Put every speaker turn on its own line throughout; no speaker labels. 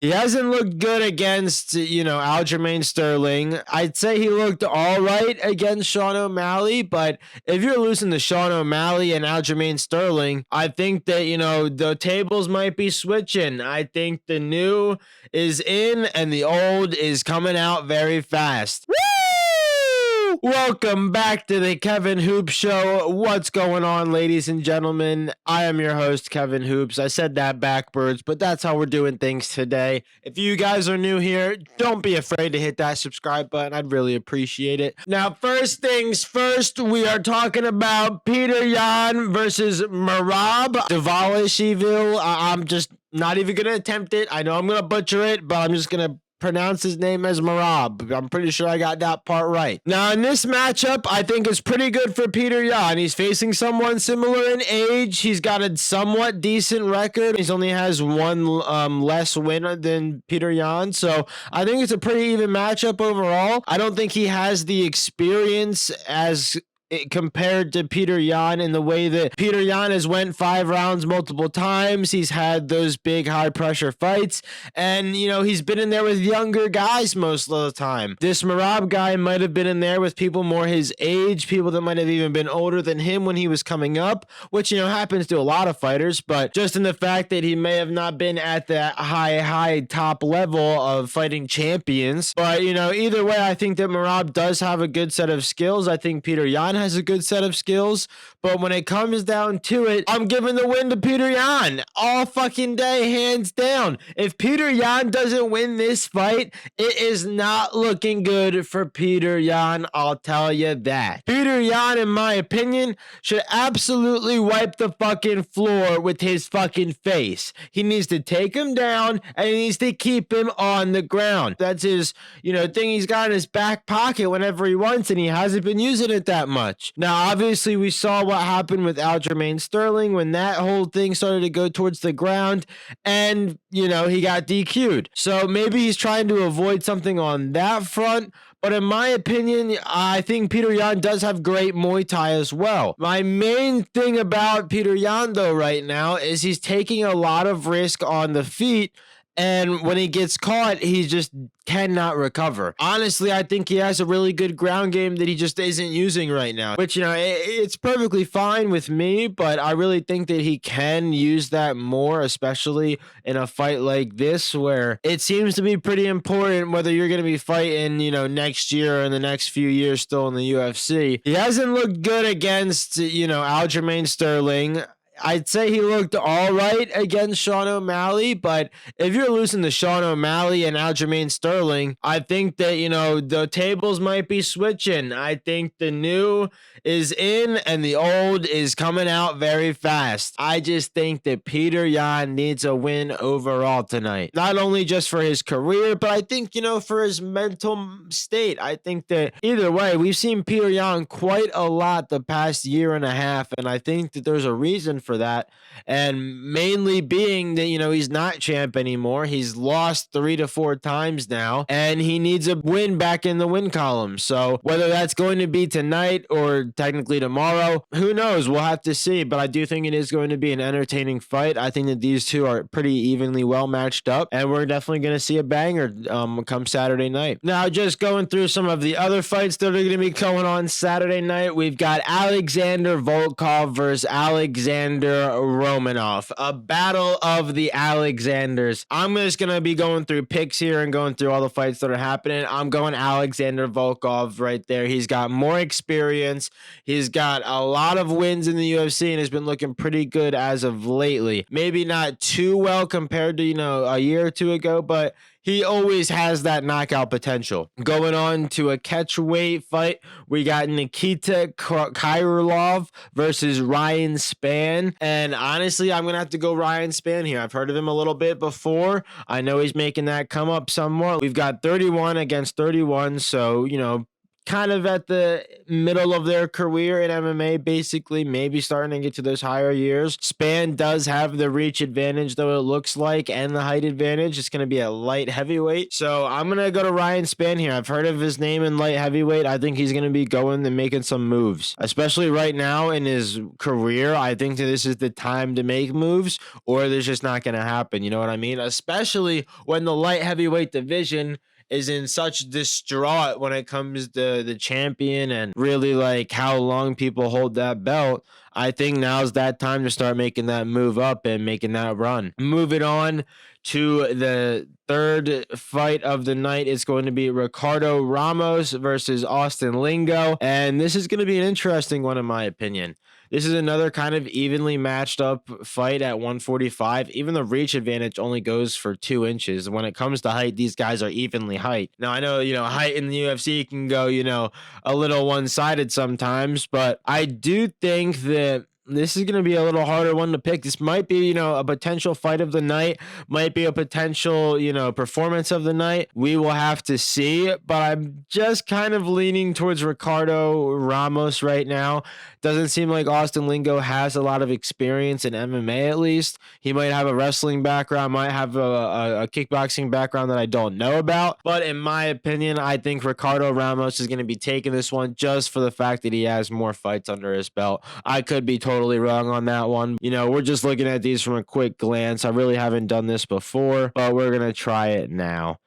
He hasn't looked good against, Aljamain Sterling. I'd say he looked all right against Sean O'Malley, but if you're losing to Sean O'Malley and Aljamain Sterling, I think that, the tables might be switching. I think the new is in and the old is coming out very fast. Woo! Welcome back to the Kevin Hoops Show. What's going on, ladies and gentlemen? I am your host, Kevin Hoops. I said that backwards, but that's how we're doing things today. If you guys are new here, don't be afraid to hit that subscribe button. I'd really appreciate it. Now, first things first, we are talking about Petr Yan versus Merab Dvalishvili. I'm just not even going to attempt it. I know I'm going to butcher it, but I'm just going to pronounce his name as Merab. I'm pretty sure I got that part right. Now, in this matchup, I think it's pretty good for Petr Yan. He's facing someone similar in age. He's got a somewhat decent record. He only has one less win than Petr Yan, so I think it's a pretty even matchup overall. I don't think he has the experience as compared to Petr Yan in the way that Petr Yan has went 5 rounds multiple times. He's had those big high pressure fights, and he's been in there with younger guys most of the time. This Merab guy might have been in there with people more his age, people that might have even been older than him when he was coming up, which happens to a lot of fighters, but just in the fact that he may have not been at that high top level of fighting champions. But either way, I think that Merab does have a good set of skills. I think Petr Yan has a good set of skills, but when it comes down to it, I'm giving the win to Petr Yan all fucking day, hands down. If Petr Yan doesn't win this fight, it is not looking good for Petr Yan, I'll tell you that. Petr Yan, in my opinion, should absolutely wipe the fucking floor with his fucking face. He needs to take him down and he needs to keep him on the ground. That's his, thing he's got in his back pocket whenever he wants, and he hasn't been using it that much. Now, obviously, we saw what happened with Aljamain Sterling when that whole thing started to go towards the ground, and, he got DQ'd. So maybe he's trying to avoid something on that front. But in my opinion, I think Petr Yan does have great Muay Thai as well. My main thing about Petr Yan, though, right now is he's taking a lot of risk on the feet. And when he gets caught, he just cannot recover. Honestly, I think he has a really good ground game that he just isn't using right now, which, it's perfectly fine with me, but I really think that he can use that more, especially in a fight like this, where it seems to be pretty important whether you're going to be fighting, next year or in the next few years still in the UFC. He hasn't looked good against, Aljamain Sterling. I'd say he looked all right against Sean O'Malley, but if you're losing to Sean O'Malley and Aljamain Sterling, I think that, the tables might be switching. I think the new is in and the old is coming out very fast. I just think that Petr Yan needs a win overall tonight. Not only just for his career, but I think, for his mental state. I think that either way, we've seen Petr Yan quite a lot the past year and a half, and I think that there's a reason for that, and mainly being that he's not champ anymore. He's lost 3 to 4 times now, and he needs a win back in the win column. So whether that's going to be tonight or technically tomorrow, who knows? We'll have to see, but I do think it is going to be an entertaining fight. I think that these two are pretty evenly well matched up, and we're definitely going to see a banger come Saturday night. Now, just going through some of the other fights that are going to be going on Saturday night, we've got Alexander Volkov versus Alexander Romanov, a battle of the Alexanders. I'm just going to be going through picks here and going through all the fights that are happening. I'm going Alexander Volkov right there. He's got more experience. He's got a lot of wins in the UFC and has been looking pretty good as of lately. Maybe not too well compared to, a year or two ago, but he always has that knockout potential. Going on to a catchweight fight, we got Nikita Krylov versus Ryan Spann. And honestly, I'm going to have to go Ryan Spann here. I've heard of him a little bit before. I know he's making that come up somewhat. We've got 31 against 31, so, kind of at the middle of their career in MMA, basically, maybe starting to get to those higher years. Spann does have the reach advantage, though, it looks like, and the height advantage. It's going to be a light heavyweight. So I'm going to go to Ryan Spann here. I've heard of his name in light heavyweight. I think he's going to be going and making some moves, especially right now in his career. I think that this is the time to make moves, or there's just not going to happen. You know what I mean? Especially when the light heavyweight division is in such distraught when it comes to the champion and really like how long people hold that belt. I think now's that time to start making that move up and making that run. Moving on to the third fight of the night, is going to be Ricardo Ramos versus Austin Lingo. And this is going to be an interesting one, in my opinion. This is another kind of evenly matched up fight at 145. Even the reach advantage only goes for 2 inches. When it comes to height, these guys are evenly height. Now, I know, height in the UFC can go, a little one-sided sometimes, but I do think that this is going to be a little harder one to pick. This might be, a potential fight of the night, might be a potential, performance of the night. We will have to see, but I'm just kind of leaning towards Ricardo Ramos right now. Doesn't seem like Austin Lingo has a lot of experience in MMA, at least. He might have a wrestling background, might have a kickboxing background that I don't know about. But in my opinion, I think Ricardo Ramos is going to be taking this one just for the fact that he has more fights under his belt. I could be totally wrong on that one. We're just looking at these from a quick glance. I really haven't done this before, but we're going to try it now.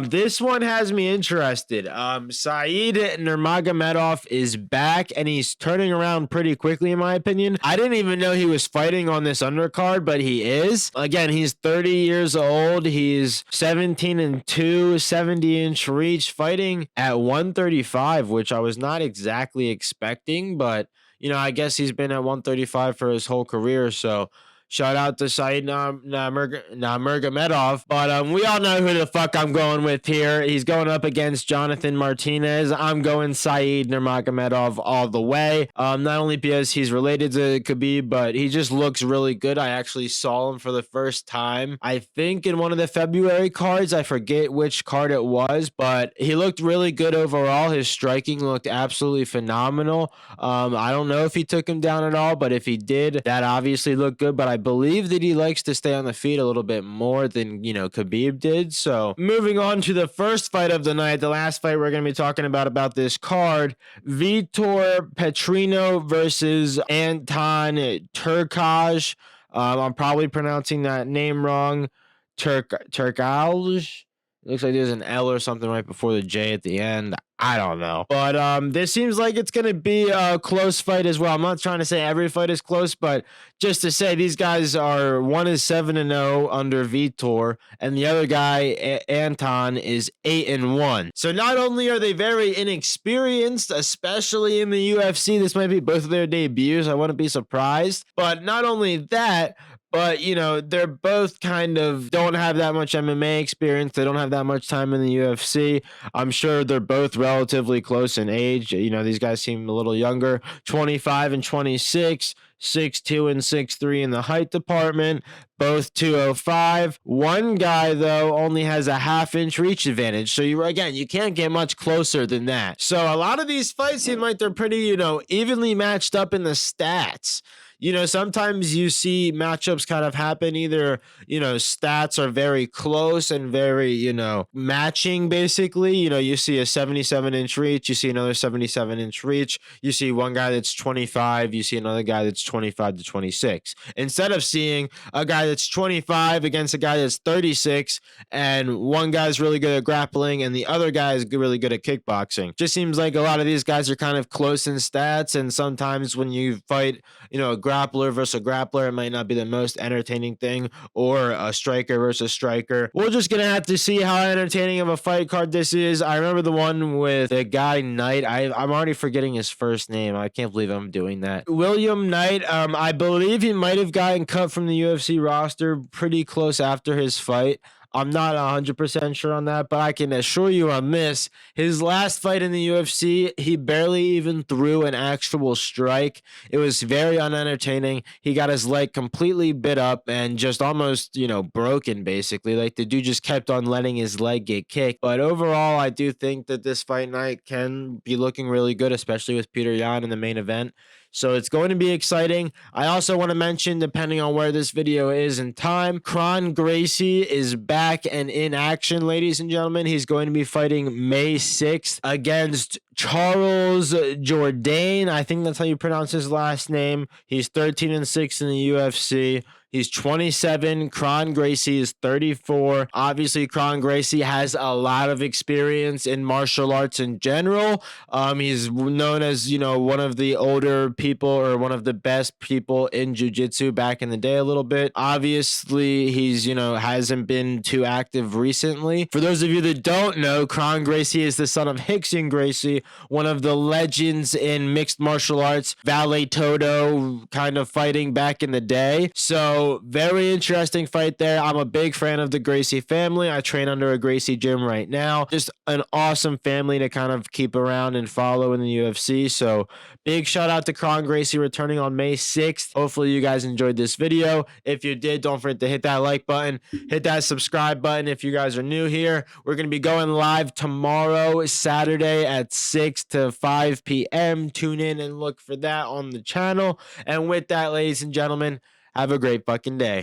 This one has me interested. Said Nurmagomedov is back, and he's turning around pretty quickly, in my opinion. I didn't even know he was fighting on this undercard, but he is. Again, he's 30 years old. He's 17-2, 70-inch reach, fighting at 135, which I was not exactly expecting, but I guess he's been at 135 for his whole career, so shout out to Said Nurmagomedov. But we all know who the fuck I'm going with here. He's going up against Jonathan Martinez. I'm going Said Nurmagomedov all the way. Not only because he's related to Khabib, but he just looks really good. I actually saw him for the first time, I think, in one of the February cards. I forget which card it was, but he looked really good overall. His striking looked absolutely phenomenal. I don't know if he took him down at all, but if he did, that obviously looked good. But I believe that he likes to stay on the feet a little bit more than, Khabib did. So moving on to the first fight of the night, the last fight we're going to be talking about this card, Vitor Petrino versus Anton Turkalj. I'm probably pronouncing that name wrong. Turkalj. Looks like there's an L or something right before the J at the end. I don't know. But this seems like it's going to be a close fight as well. I'm not trying to say every fight is close, but just to say these guys are, one is 7-0 under Vitor, and the other guy, Anton, is 8-1. So not only are they very inexperienced, especially in the UFC, this might be both of their debuts. I wouldn't be surprised. But not only that, but, they're both kind of don't have that much MMA experience. They don't have that much time in the UFC. I'm sure they're both relatively close in age. These guys seem a little younger, 25 and 26, 6'2" and 6'3" in the height department, both 205. One guy, though, only has a half-inch reach advantage. So, you can't get much closer than that. So, a lot of these fights seem like they're pretty, evenly matched up in the stats. Sometimes you see matchups kind of happen. Either, stats are very close and very, matching, basically. You see a 77-inch reach, you see another 77-inch reach, you see one guy that's 25, you see another guy that's 25 to 26. Instead of seeing a guy that's 25 against a guy that's 36, and one guy's really good at grappling and the other guy is really good at kickboxing. Just seems like a lot of these guys are kind of close in stats, and sometimes when you fight, a grappler versus a grappler, it might not be the most entertaining thing, or a striker versus striker. We're just gonna have to see how entertaining of a fight card this is. I remember the one with the guy Knight. I'm already forgetting his first name. I can't believe I'm doing that. William Knight. I believe he might have gotten cut from the UFC roster pretty close after his fight. I'm not 100% sure on that, but I can assure you on this. His last fight in the UFC, he barely even threw an actual strike. It was very unentertaining. He got his leg completely bit up and just almost, broken basically. Like the dude just kept on letting his leg get kicked. But overall, I do think that this fight night can be looking really good, especially with Petr Yan in the main event. So it's going to be exciting. I also want to mention, depending on where this video is in time, Kron Gracie is back and in action, ladies and gentlemen. He's going to be fighting May 6th against Charles Jourdain. I think that's how you pronounce his last name. He's 13-6 in the UFC. He's 27. Kron Gracie is 34. Obviously, Kron Gracie has a lot of experience in martial arts in general. He's known as, one of the older people or one of the best people in jiu-jitsu back in the day a little bit. Obviously, he's, hasn't been too active recently. For those of you that don't know, Kron Gracie is the son of Rickson Gracie, one of the legends in mixed martial arts, Vale Todo kind of fighting back in the day. So very interesting fight there. I'm a big fan of the Gracie family. I train under a Gracie gym right now. Just an awesome family to kind of keep around and follow in the UFC. So big shout out to Kron Gracie returning on May 6th. Hopefully you guys enjoyed this video. If you did, don't forget to hit that like button, hit that subscribe button. If you guys are new here, we're going to be going live tomorrow, Saturday at 6 to 5 p.m. Tune in and look for that on the channel. And with that, ladies and gentlemen, have a great fucking day.